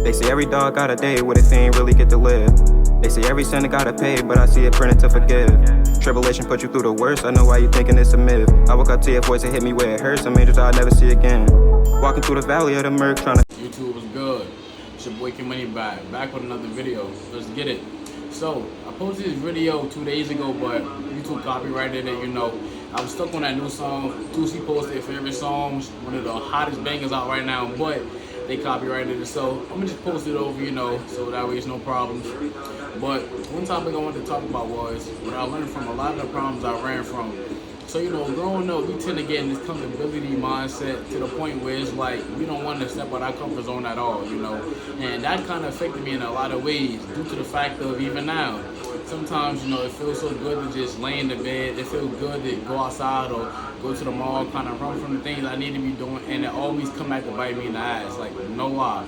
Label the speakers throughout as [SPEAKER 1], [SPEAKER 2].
[SPEAKER 1] They say every dog got a day where they ain't really get to live. They say every sinner gotta pay, but I see it printed to forgive. Tribulation put you through the worst, I know why you thinking it's a myth. I woke up to your voice, it hit me where it hurts, some angels I'll never see again. Walking through the valley of the murk, trying to...
[SPEAKER 2] YouTube was good. It's your boy Money back with another video. Let's get it. So, I posted this video 2 days ago, but YouTube copyrighted it, you know. I was stuck on that new song. Tusi posted their favorite songs, one of the hottest bangers out right now, but they copyrighted it. So, I'm gonna just post it over, you know, so that way it's no problems. But one topic I wanted to talk about was what I learned from a lot of the problems I ran from. So, you know, growing up, we tend to get in this comfortability mindset to the point where it's like we don't want to step out our comfort zone at all, you know. And that kind of affected me in a lot of ways due to the fact of even now. Sometimes, you know, it feels so good to just lay in the bed. It feels good to go outside or go to the mall, kind of run from the things I need to be doing. And it always come back to bite me in the ass, like no lie.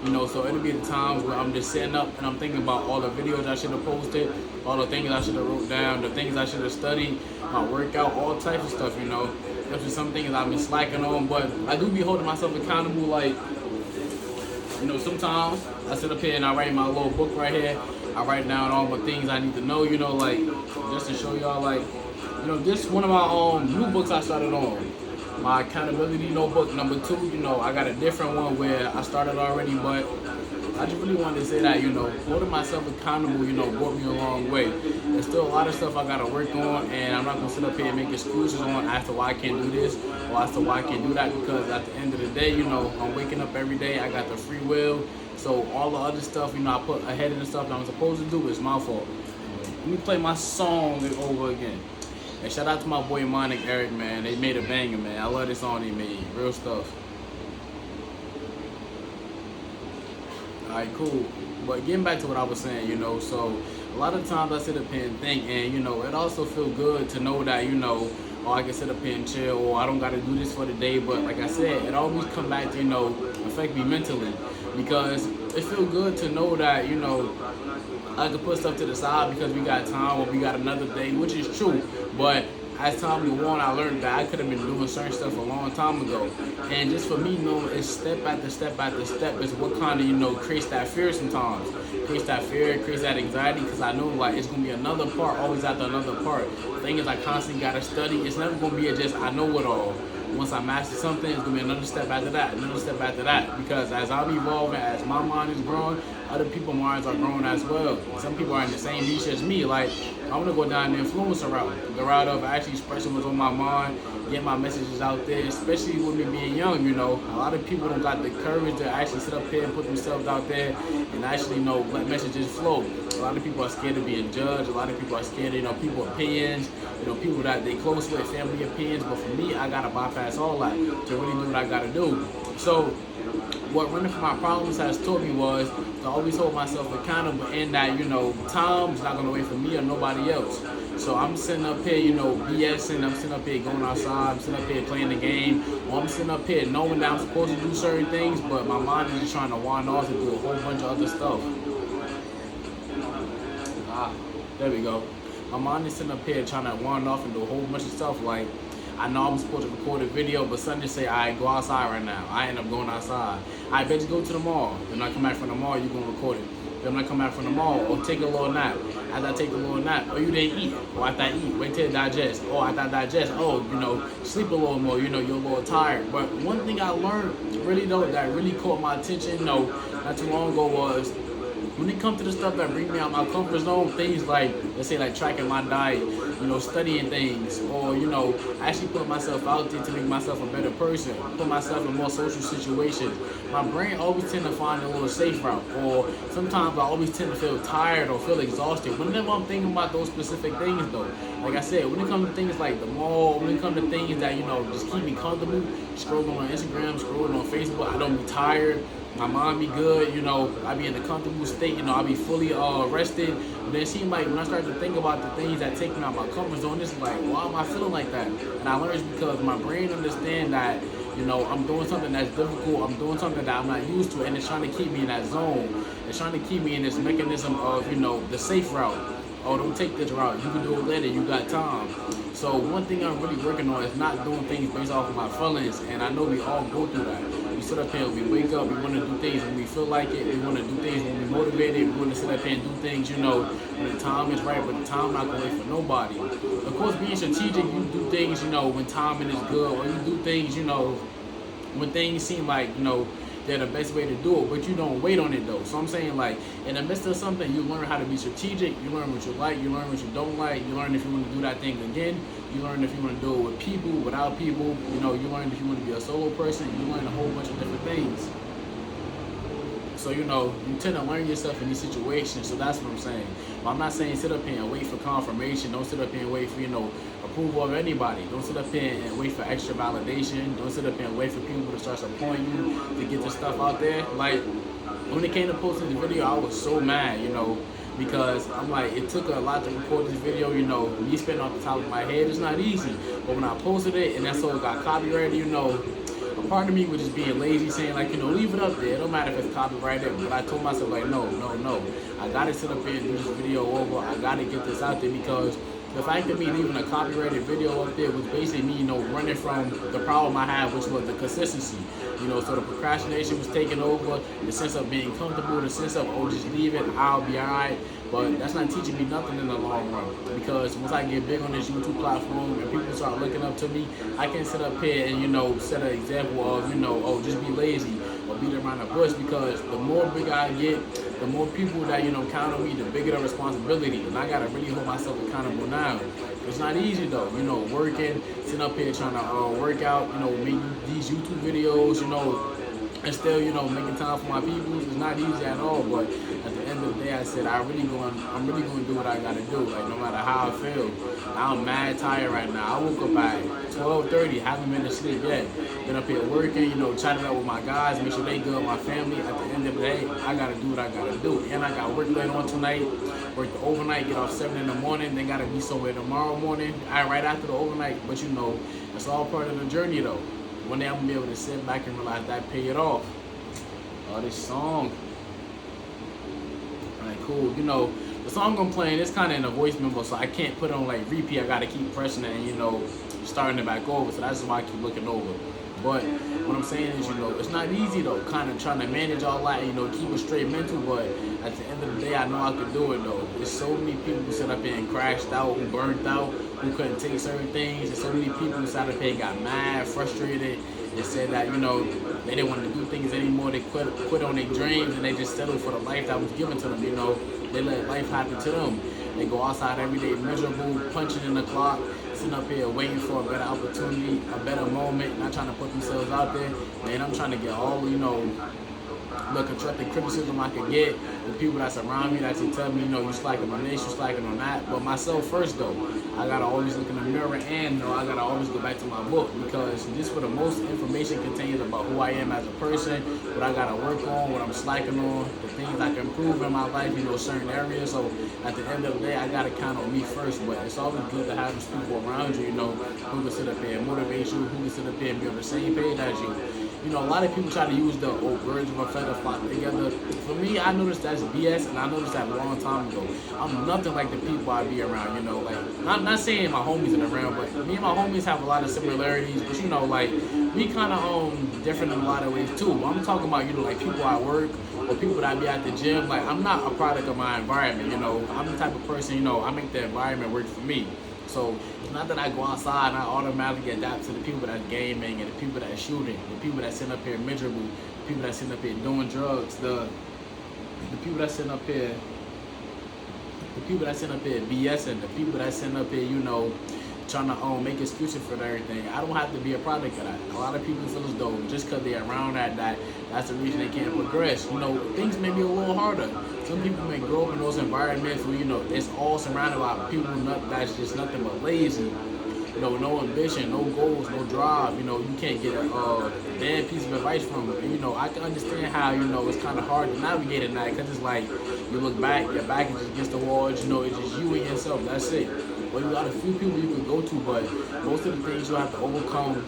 [SPEAKER 2] You know, so it'll be the times where I'm just sitting up and I'm thinking about all the videos I should have posted, all the things I should have wrote down, the things I should have studied, my workout, all types of stuff, you know. There's just some things I've been slacking on, but I do be holding myself accountable, like, you know, sometimes I sit up here and I write my little book right here. I write down all the things I need to know, you know, like, just to show y'all, like, you know, this one of my new books I started on. My accountability notebook #2, you know, I got a different one where I started already, but I just really wanted to say that, you know, holding myself accountable, you know, brought me a long way. There's still a lot of stuff I got to work on, and I'm not going to sit up here and make excuses on as to why I can't do this or as to why I can't do that, because at the end of the day, you know, I'm waking up every day, I got the free will, so all the other stuff, you know, I put ahead of the stuff that I'm supposed to do is my fault. Let me play my song over again. And shout out to my boy Monic Eric, man. They made a banger, man. I love this song they made. Real stuff. Alright, cool. But getting back to what I was saying, you know, so a lot of times I sit up here and think, and, you know, it also feels good to know that, you know, oh, I can sit up here and chill, or I don't got to do this for the day. But like I said, it always come back to, you know, affect me mentally. Because it feels good to know that, you know, I can put stuff to the side because we got time or we got another day, which is true. But as time went on, I learned that I could have been doing certain stuff a long time ago. And just for me, you know, it's step after step after step is what kind of, you know, creates that fear sometimes. Creates that fear, creates that anxiety, because I know, like, it's going to be another part always after another part. The thing is, I constantly got to study. It's never going to be just I know it all. Once I master something, it's going to be another step after that, another step after that. Because as I'm evolving, as my mind is growing, other people's minds are growing as well. Some people are in the same niche as me. Like, I want to go down the influencer route. The route of actually expressing what's on my mind, get my messages out there, especially with me being young, you know. A lot of people don't got the courage to actually sit up here and put themselves out there and actually, you know, let messages flow. A lot of people are scared of being judged. A lot of people are scared of, you know, people's opinions, you know, people that they close with, family opinions. But for me, I got to bypass all that to really do what I got to do. So what running from my problems has taught me was to always hold myself accountable, and that, you know, time's not going to wait for me or nobody else. So I'm sitting up here, you know, BSing, I'm sitting up here going outside, I'm sitting up here playing the game, or I'm sitting up here knowing that I'm supposed to do certain things, but my mind is just trying to wander off and do a whole bunch of other stuff. There we go. My mind is sitting up here trying to wander off and do a whole bunch of stuff. Like, I know I'm supposed to record a video, but Sunday say, alright, go outside right now. I end up going outside. I bet you go to the mall. Then when I come back from the mall, you're going to record it. Then when I come back from the mall, or take a little nap. After I take a little nap, or you didn't eat. Or after I eat, wait till it digest. Or after I digest, oh, you know, sleep a little more. You know, you're a little tired. But one thing I learned, really though, that really caught my attention, you know, not too long ago was, when it comes to the stuff that bring me out my comfort zone, things like, let's say, like tracking my diet, you know, studying things, or, you know, actually putting myself out there to make myself a better person, put myself in more social situations, my brain always tend to find a little safe route. Or sometimes I always tend to feel tired or feel exhausted whenever I'm thinking about those specific things, though. Like I said, when it comes to things like the mall, when it comes to things that, you know, just keep me comfortable, scrolling on Instagram, scrolling on Facebook, I don't be tired. My mind be good, you know, I be in a comfortable state, you know, I be fully rested. But then it seems like when I start to think about the things that take me out of my comfort zone, it's like, why am I feeling like that? And I learned it's because my brain understands that, you know, I'm doing something that's difficult, I'm doing something that I'm not used to, and it's trying to keep me in that zone. It's trying to keep me in this mechanism of, you know, the safe route. Oh, don't take this route, you can do it later, you got time. So one thing I'm really working on is not doing things based off of my feelings, and I know we all go through that. sit up here, we wake up, we want to do things when we feel like it, we want to do things when we're motivated, we want to sit up here and do things, you know, when the time is right, but the time not going to wait for nobody. Of course, being strategic, you do things, you know, when timing is good, or you do things, you know, when things seem like, you know, they're the best way to do it, but you don't wait on it though. So I'm saying, like, in the midst of something, you learn how to be strategic, you learn what you like, you learn what you don't like, you learn if you want to do that thing again, you learn if you want to do it with people, without people, you know, you learn if you want to be a solo person, you learn a whole bunch of different things. So, you know, you tend to learn yourself in these situations, so that's what I'm saying. But I'm not saying sit up here and wait for confirmation, don't sit up here and wait for, you know, approval of anybody. Don't sit up here and wait for extra validation. Don't sit up here and wait for people to start supporting you to get the stuff out there. Like, when it came to posting the video, I was so mad, you know, because I'm like, it took a lot to record this video, you know, me spitting off the top of my head, it's not easy. But when I posted it and that song got copyrighted, you know, a part of me was just being lazy, saying like, you know, leave it up there. It don't matter if it's copyrighted. But I told myself like, no. I gotta sit up here and do this video over. I gotta get this out there, because the fact of me leaving a copyrighted video up there was basically me, you know, running from the problem I had, which was the consistency. You know, so the procrastination was taking over, the sense of being comfortable, the sense of, oh, just leave it, I'll be all right. But that's not teaching me nothing in the long run, because once I get big on this YouTube platform and people start looking up to me, I can sit up here and, you know, set an example of, you know, oh, just be lazy or beat around the bush, because the more big I get, the more people that, you know, count on me, the bigger the responsibility. And I gotta really hold myself accountable now. It's not easy though, you know, working, sitting up here trying to work out, you know, make these YouTube videos, you know, and still, you know, making time for my people. It's not easy at all, but at the end of the day, I said, I'm really going to do what I got to do, like, no matter how I feel. I'm mad tired right now. I woke up at 12:30, haven't been to sleep yet. Been up here working, you know, chatting up with my guys, make sure they good with my family. At the end of the day, I got to do what I got to do. And I got work later on tonight, work the overnight, get off 7 in the morning, then got to be somewhere tomorrow morning, right after the overnight. But, you know, it's all part of the journey, though. One day I'm going to be able to sit back and realize that I paid it off. Oh, this song. Alright, cool. You know, the song I'm playing is kind of in a voice memo, so I can't put it on like repeat. I got to keep pressing it and, you know, starting it back over. So that's why I keep looking over. But what I'm saying is, you know, it's not easy though, kind of trying to manage all that, you know, keep a straight mental. But at the end of the day, I know I can do it though. There's so many people who sit up here and crashed out, who burned out, who couldn't take certain things. There's so many people who sat up here and got mad, frustrated, and said that, you know, they didn't want to do things anymore. They quit on their dreams, and they just settled for the life that was given to them, you know. They let life happen to them. They go outside every day miserable, punching in the clock, sitting up here waiting for a better opportunity, a better moment, not trying to put themselves out there. Man, I'm trying to get all, you know, the constructive criticism I could get, the people that surround me that can tell me, you know, you slacking on this, you slacking on that. But myself first though, I gotta always look in the mirror, and, you know, I gotta always go back to my book, because this is where the most information contains about who I am as a person, what I gotta work on, what I'm slacking on, the things I can improve in my life, you know, certain areas. So at the end of the day, I gotta count on me first. But it's always good to have these people around you, you know, who can sit up here and motivate you, who can sit up here and be on the same page as you. You know, a lot of people try to use the old birds of a feather flock together. For me, I noticed that's BS, and I noticed that a long time ago. I'm nothing like the people I be around, you know, like, not saying my homies are around, but me and my homies have a lot of similarities, but, you know, like, we kind of different in a lot of ways too. I'm talking about, you know, like people at work or people that be at the gym. Like, I'm not a product of my environment, you know. I'm the type of person, you know, I make the environment work for me. So it's not that I go outside and I automatically adapt to the people that's gaming and the people that's shooting, the people that sitting up here miserable, the people that sitting up here doing drugs, the people that sitting up here, BSing, the people that sitting up here, you know, trying to make excuses for everything. I don't have to be a product of that. A lot of people feel as though just because they're around that's the reason they can't progress. You know, things may be a little harder. Some people may grow up in those environments where, you know, it's all surrounded by people that's just nothing but lazy. You know, no ambition, no goals, no drive. You know, you can't get a bad piece of advice from them. And, you know, I can understand how, you know, it's kind of hard to navigate at night, because it's like you look back, your back is just against the walls. You know, it's just you and yourself. That's it. Well, you got a few people you can go to, but most of the things you have to overcome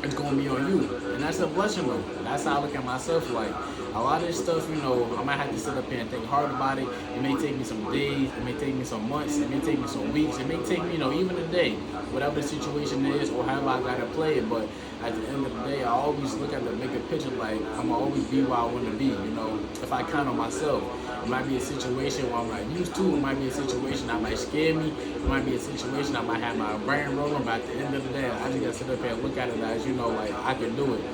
[SPEAKER 2] it's gonna be on you. And that's a blessing though. That's how I look at myself. Like a lot of this stuff, you know, I might have to sit up here and think hard about it. It may take me some days, it may take me some months, it may take me some weeks, it may take me, you know, even a day, whatever the situation is or however I gotta play it. But at the end of the day, I always look at the bigger picture. Like I'm gonna always be where I want to be. You know, if I count on myself, it might be a situation where I'm not used to. It might be a situation that might scare me. It might be a situation I might have my brain rolling. But at the end of the day, I just gotta sit up here and look at it as, you know, like I can do it.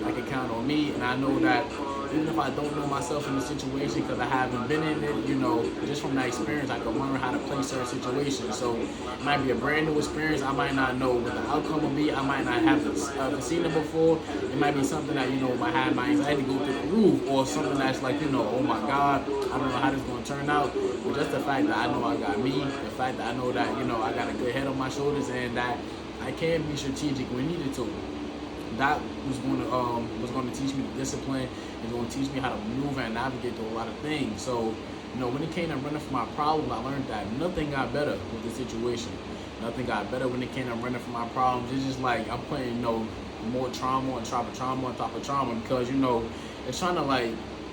[SPEAKER 2] I can count on me, and I know that even if I don't know myself in the situation because I haven't been in it, you know, just from that experience, I can learn how to play certain situations. So it might be a brand new experience. I might not know what the outcome will be. I might not have seen it before. It might be something that, you know, might have my anxiety go through the roof, or something that's like, you know, oh my God, I don't know how this is going to turn out. But just the fact that I know I got me, the fact that I know that, you know, I got a good head on my shoulders, and that I can be strategic when needed to. That was going to teach me the discipline. It's going to teach me how to maneuver and navigate through a lot of things. So, you know, when it came to running from my problems, I learned that nothing got better with the situation. Nothing got better when it came to running from my problems. It's just like I'm putting, you know, more trauma on top of trauma on top of trauma, because, you know, it's trying to, like,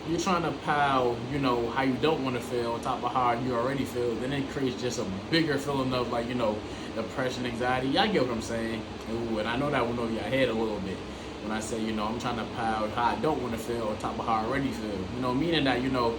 [SPEAKER 2] you're trying to pile, you know, how you don't want to feel on top of how you already feel. Then it creates just a bigger feeling of, like, you know, depression, anxiety. Y'all get what I'm saying? Ooh, and I know that will know your head a little bit when I say, you know, I'm trying to pile how I don't want to feel on top of how I already feel. You know, meaning that, you know,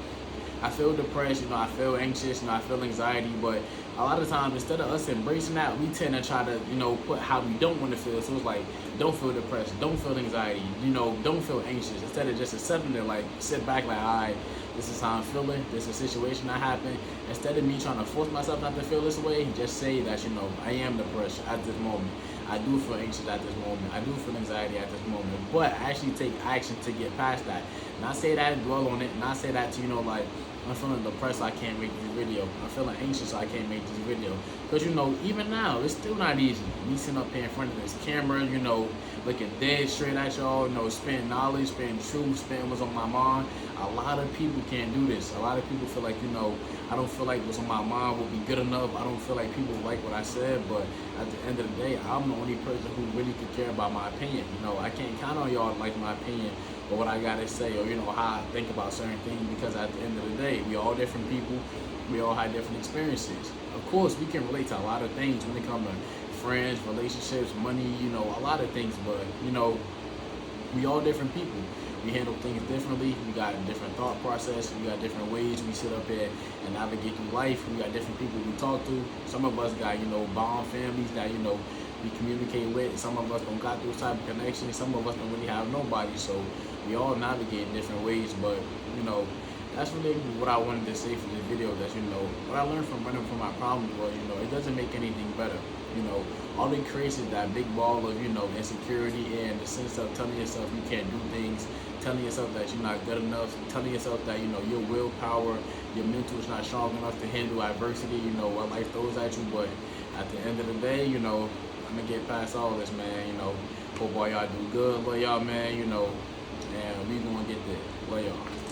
[SPEAKER 2] I feel depressed, you know, I feel anxious, you know, I feel anxiety, but a lot of times, instead of us embracing that, we tend to try to, you know, put how we don't want to feel. So it's like, don't feel depressed, don't feel anxiety, you know, don't feel anxious. Instead of just accepting it, like, sit back, like, all right, this is how I'm feeling, this is a situation that happened. Instead of me trying to force myself not to feel this way, just say that, you know, I am depressed at this moment. I do feel anxious at this moment. I do feel anxiety at this moment. But actually take action to get past that. Not say that, dwell on it. Not say that to, you know, like, I'm feeling depressed, so I can't make this video. I'm feeling anxious, so I can't make this video. Because, you know, even now, it's still not easy. Me sitting up here in front of this camera, you know, looking dead straight at y'all, you know, spitting knowledge, spitting truth, spitting what's on my mind. A lot of people can't do this. A lot of people feel like, you know, I don't feel like what's on my mind will be good enough. I don't feel like people like what I said. But at the end of the day, I'm the only person who really could care about my opinion. You know, I can't count on y'all to like my opinion or what I gotta say, or, you know, how I think about certain things, because at the end of the day, we all different people. We all have different experiences. Of course, we can relate to a lot of things when it comes to friends, relationships, money, you know, a lot of things. But, you know, we all different people. We handle things differently. We got a different thought process. We got different ways we sit up here and navigate through life. We got different people we talk to. Some of us got, you know, bond families that, you know, we communicate with. Some of us don't got those type of connections. Some of us don't really have nobody. So we all navigate in different ways. But, you know, that's really what I wanted to say for this video. That, you know, what I learned from running from my problems was, you know, it doesn't make anything better. You know, all it creates is that big ball of, you know, insecurity and the sense of telling yourself you can't do things, telling yourself that you're not good enough, telling yourself that, you know, your willpower, your mental is not strong enough to handle adversity, you know, what life throws at you. But at the end of the day, you know, I'm gonna get past all this, man. You know, hope all y'all do good. Love y'all, man, you know, and we gonna get there. Love y'all.